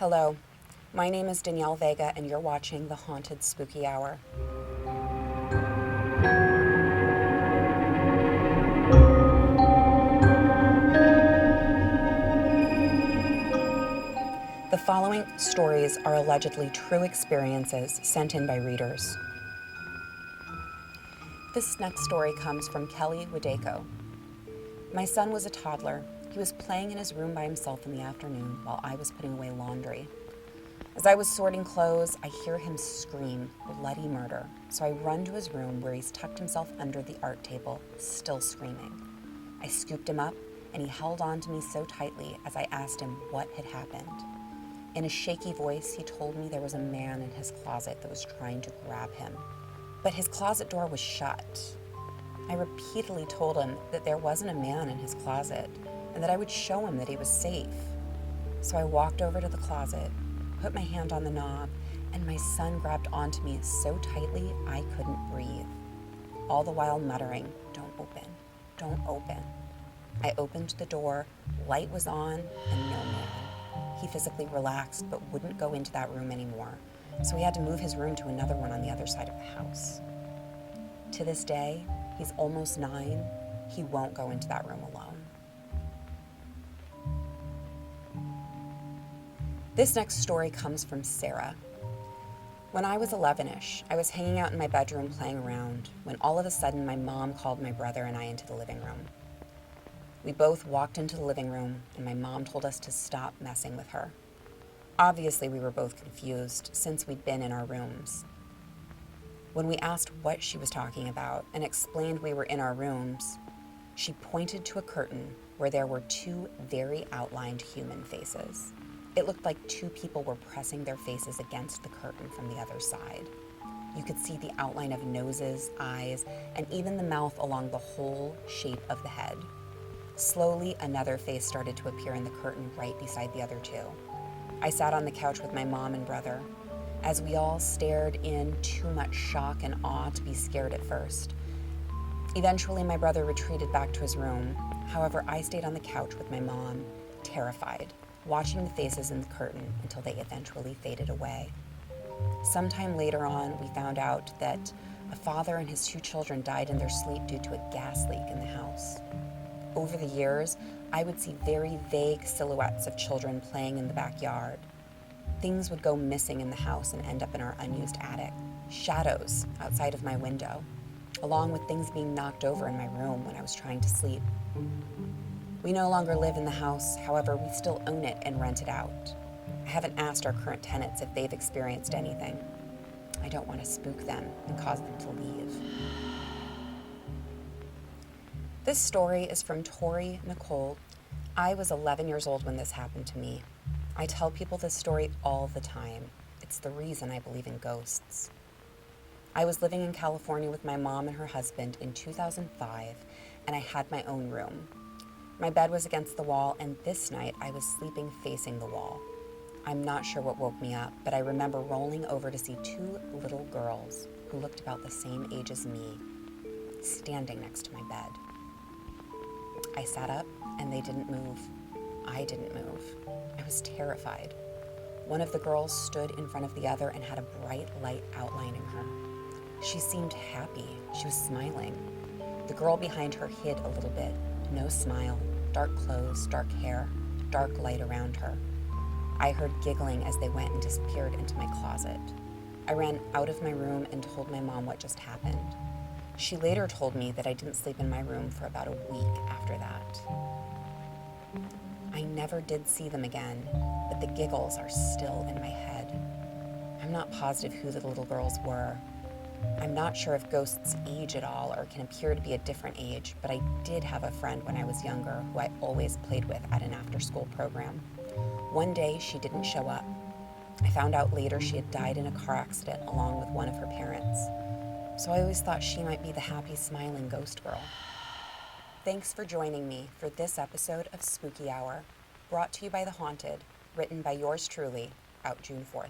Hello, my name is Danielle Vega, and you're watching The Haunted Spooky Hour. The following stories are allegedly true experiences sent in by readers. This next story comes from Kelly Wadeko. My son was a toddler. He was playing in his room by himself in the afternoon while I was putting away laundry. As I was sorting clothes, I hear him scream bloody murder, so I run to his room where he's tucked himself under the art table, still screaming. I scooped him up, and he held on to me so tightly as I asked him what had happened. In a shaky voice, he told me there was a man in his closet that was trying to grab him. But his closet door was shut. I repeatedly told him that there wasn't a man in his closet and that I would show him that he was safe. So I walked over to the closet, put my hand on the knob, and my son grabbed onto me so tightly I couldn't breathe, all the while muttering, "Don't open, don't open." I opened the door, light was on, and no man. He physically relaxed but wouldn't go into that room anymore, so we had to move his room to another one on the other side of the house. To this day, he's almost 9. He won't go into that room alone. This next story comes from Sarah. When I was 11-ish, I was hanging out in my bedroom playing around when all of a sudden my mom called my brother and I into the living room. We both walked into the living room and my mom told us to stop messing with her. Obviously, we were both confused since we'd been in our rooms. When we asked what she was talking about and explained we were in our rooms, she pointed to a curtain where there were 2 very outlined human faces. It looked like 2 people were pressing their faces against the curtain from the other side. You could see the outline of noses, eyes, and even the mouth along the whole shape of the head. Slowly, another face started to appear in the curtain right beside the other 2. I sat on the couch with my mom and brother. As we all stared in too much shock and awe to be scared at first. Eventually, my brother retreated back to his room. However, I stayed on the couch with my mom, terrified, watching the faces in the curtain until they eventually faded away. Sometime later on, we found out that a father and his 2 children died in their sleep due to a gas leak in the house. Over the years, I would see very vague silhouettes of children playing in the backyard. Things would go missing in the house and end up in our unused attic. Shadows outside of my window, along with things being knocked over in my room when I was trying to sleep. We no longer live in the house, however, we still own it and rent it out. I haven't asked our current tenants if they've experienced anything. I don't want to spook them and cause them to leave. This story is from Tori Nicole. I was 11 years old when this happened to me. I tell people this story all the time. It's the reason I believe in ghosts. I was living in California with my mom and her husband in 2005, and I had my own room. My bed was against the wall, and this night I was sleeping facing the wall. I'm not sure what woke me up, but I remember rolling over to see 2 little girls who looked about the same age as me, standing next to my bed. I sat up, and they didn't move. I didn't move. I was terrified. One of the girls stood in front of the other and had a bright light outlining her. She seemed happy. She was smiling. The girl behind her hid a little bit. No smile, dark clothes, dark hair, dark light around her. I heard giggling as they went and disappeared into my closet. I ran out of my room and told my mom what just happened. She later told me that I didn't sleep in my room for about a week after that. I never did see them again, but the giggles are still in my head. I'm not positive who the little girls were. I'm not sure if ghosts age at all or can appear to be a different age, but I did have a friend when I was younger who I always played with at an after-school program. One day, she didn't show up. I found out later she had died in a car accident along with one of her parents. So I always thought she might be the happy, smiling ghost girl. Thanks for joining me for this episode of Spooky Hour, brought to you by The Haunted, written by yours truly, out June 4th.